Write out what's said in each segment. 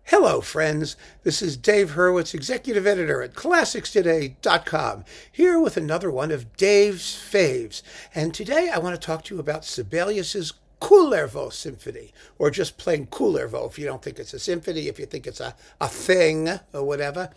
Hello, friends. This is Dave Hurwitz, executive editor at ClassicsToday.com, here with another one of Dave's Faves. And today I want to talk to you about Sibelius's Kullervo Symphony, or just plain Kullervo if you don't think it's a symphony, if you think it's a thing or whatever.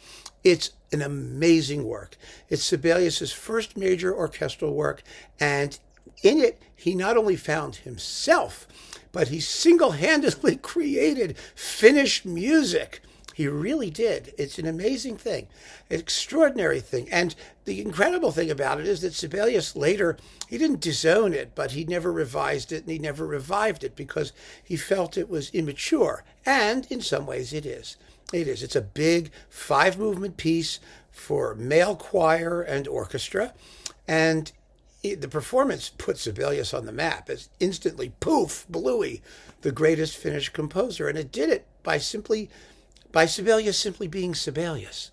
It's an amazing work. It's Sibelius's first major orchestral work, and in it, he not only found himself, but he single-handedly created Finnish music. He really did. It's an amazing thing, an extraordinary thing. And the incredible thing about it is that Sibelius later, he didn't disown it, but he never revised it and he never revived it because he felt it was immature. And in some ways it is. It is. It's a big 5-movement piece for male choir and orchestra. And the performance put Sibelius on the map as instantly, poof, Bluey, the greatest Finnish composer. And it did it by Sibelius simply being Sibelius.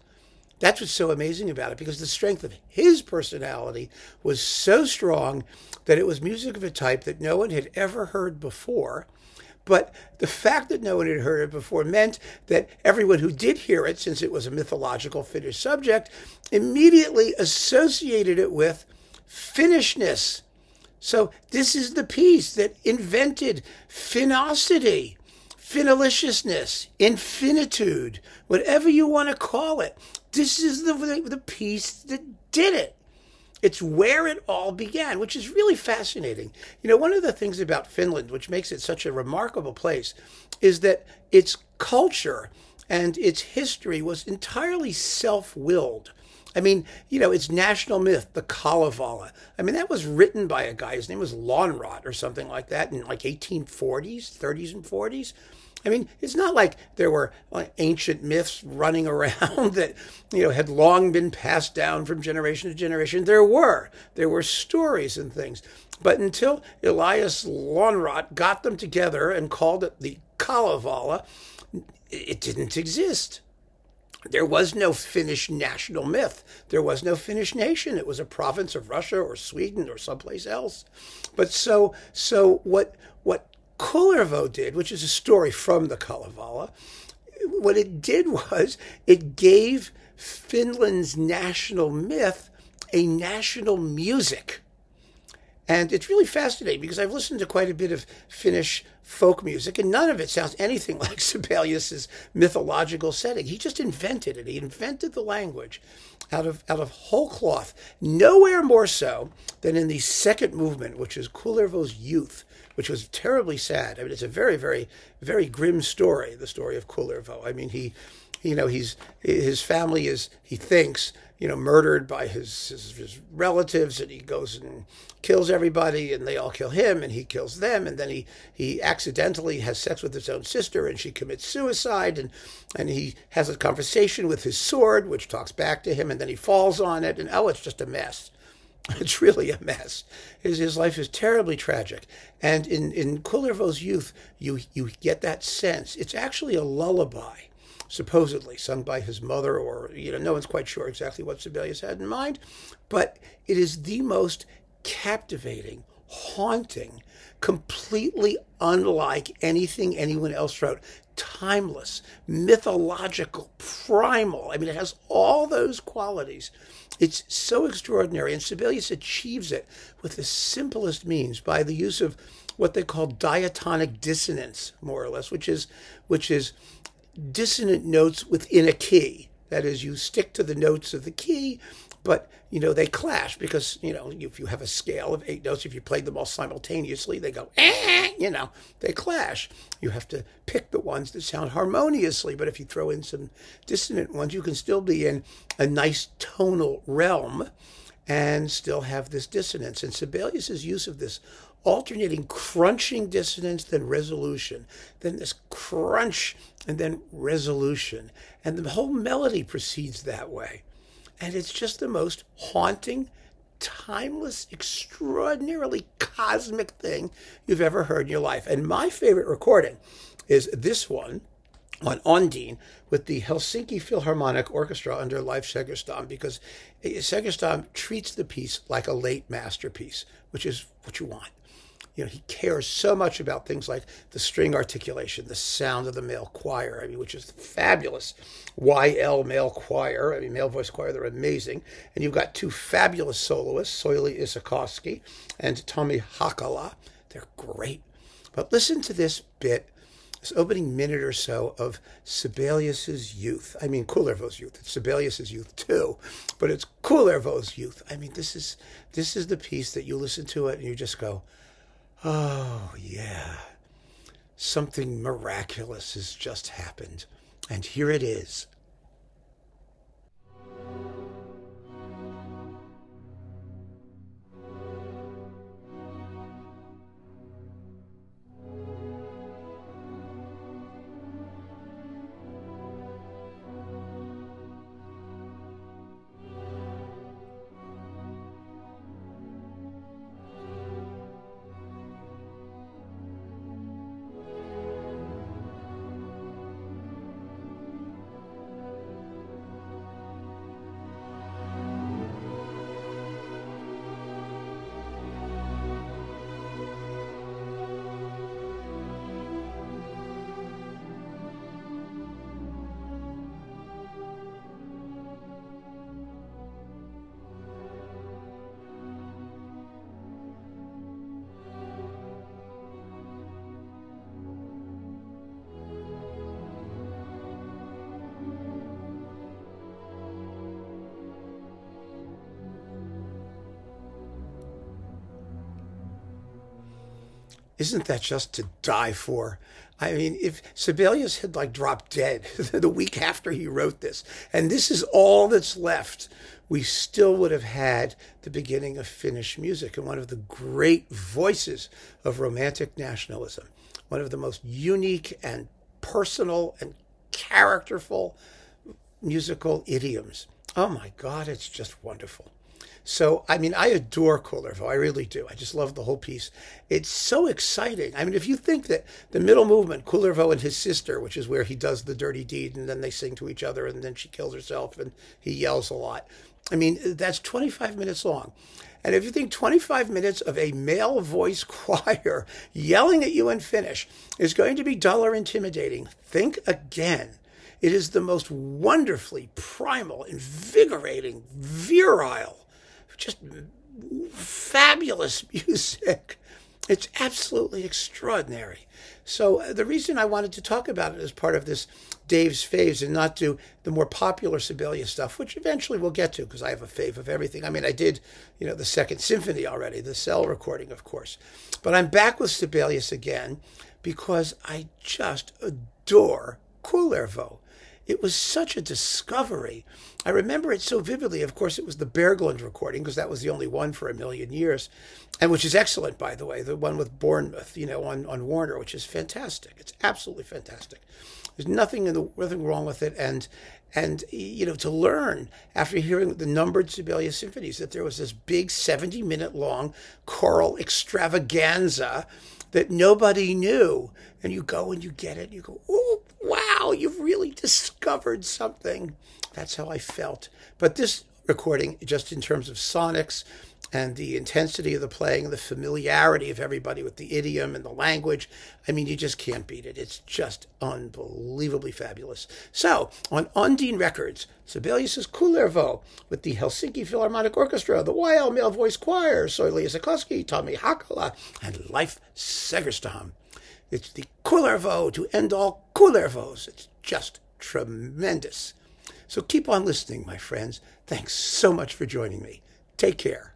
That's what's so amazing about it, because the strength of his personality was so strong that it was music of a type that no one had ever heard before. But the fact that no one had heard it before meant that everyone who did hear it, since it was a mythological Finnish subject, immediately associated it with Finnishness. So this is the piece that invented Finnosity, Finnaliciousness, infinitude, whatever you want to call it. This is the piece that did it. It's where it all began, which is really fascinating. You know, one of the things about Finland, which makes it such a remarkable place, is that its culture and its history was entirely self-willed. I mean, you know, its national myth, the Kalavala. I mean, that was written by a guy, his name was Lönnrot or something like that, in like 1840s, 30s and 40s. I mean, it's not like there were ancient myths running around that, you know, had long been passed down from generation to generation. There were stories and things. But until Elias Lönnrot got them together and called it the Kalavala, it didn't exist. There was no Finnish national myth. There was no Finnish nation. It was a province of Russia or Sweden or someplace else. But so what Kullervo did, which is a story from the Kalavala, what it did was it gave Finland's national myth a national music. And it's really fascinating because I've listened to quite a bit of Finnish folk music, and none of it sounds anything like Sibelius's mythological setting. He just invented it. He invented the language out of whole cloth. Nowhere more so than in the second movement, which is Kullervo's youth, which was terribly sad. I mean, it's a very, very, very grim story, the story of Kullervo. I mean, his family is, he thinks, you know, murdered by his relatives, and he goes and kills everybody, and they all kill him, and he kills them, and then he accidentally has sex with his own sister, and she commits suicide, and he has a conversation with his sword, which talks back to him, and then he falls on it, and oh, it's just a mess. It's really a mess. His life is terribly tragic. And in Kullervo's youth, you get that sense. It's actually a lullaby, supposedly sung by his mother, or, you know, no one's quite sure exactly what Sibelius had in mind, but it is the most captivating, haunting, completely unlike anything anyone else wrote, timeless, mythological, primal. I mean, it has all those qualities. It's so extraordinary, and Sibelius achieves it with the simplest means by the use of what they call diatonic dissonance, more or less, which is dissonant notes within a key. That is, you stick to the notes of the key, but, you know, they clash because, you know, if you have a scale of 8 notes, if you played them all simultaneously, they go, you know, they clash. You have to pick the ones that sound harmoniously, but if you throw in some dissonant ones, you can still be in a nice tonal realm and still have this dissonance. And Sibelius's use of this alternating crunching dissonance, then resolution, then this crunch, and then resolution. And the whole melody proceeds that way. And it's just the most haunting, timeless, extraordinarily cosmic thing you've ever heard in your life. And my favorite recording is this one on Ondine with the Helsinki Philharmonic Orchestra under Leif Segerstam, because Segerstam treats the piece like a late masterpiece, which is what you want. he cares so much about things like the string articulation, the sound of the male choir, which is fabulous. YL male choir, male voice choir, they're amazing. And you've got two fabulous soloists, Soile Isokoski and Tommi Hakala. They're great. But listen to this bit, this opening minute or so of Sibelius's youth. Kullervo's youth. It's Sibelius's youth too, but it's Kullervo's youth. This is the piece that you listen to it and you just go, oh yeah, something miraculous has just happened. And here it is. Isn't that just to die for? If Sibelius had dropped dead the week after he wrote this, and this is all that's left, we still would have had the beginning of Finnish music and one of the great voices of romantic nationalism, one of the most unique and personal and characterful musical idioms. Oh my God, it's just wonderful. So, I adore Kullervo. I really do. I just love the whole piece. It's so exciting. If you think that the middle movement, Kullervo and his sister, which is where he does the dirty deed and then they sing to each other and then she kills herself and he yells a lot. That's 25 minutes long. And if you think 25 minutes of a male voice choir yelling at you in Finnish is going to be dull or intimidating, think again. It is the most wonderfully primal, invigorating, virile, just fabulous music. It's absolutely extraordinary. So the reason I wanted to talk about it as part of this Dave's Faves and not do the more popular Sibelius stuff, which eventually we'll get to because I have a fave of everything. I did, the Second Symphony already, the cell recording, of course. But I'm back with Sibelius again because I just adore Kullervo. It was such a discovery. I remember it so vividly. Of course, it was the Berglund recording because that was the only one for a million years, and which is excellent, by the way. The one with Bournemouth, on Warner, which is fantastic. It's absolutely fantastic. There's nothing wrong with it, and to learn after hearing the numbered Sibelius symphonies that there was this big 70-minute long choral extravaganza that nobody knew, and you go and you get it, and you go, oh, wow, you've really discovered something. That's how I felt. But this recording, just in terms of sonics and the intensity of the playing and the familiarity of everybody with the idiom and the language, you just can't beat it. It's just unbelievably fabulous. So, on Ondine Records, Sibelius's Kullervo with the Helsinki Philharmonic Orchestra, the YL Male Voice Choir, Soile Isokoski, Tommi Hakala, and Leif Segerstam. It's the Kullervo to end all Kullervos. It's just tremendous. So keep on listening, my friends. Thanks so much for joining me. Take care.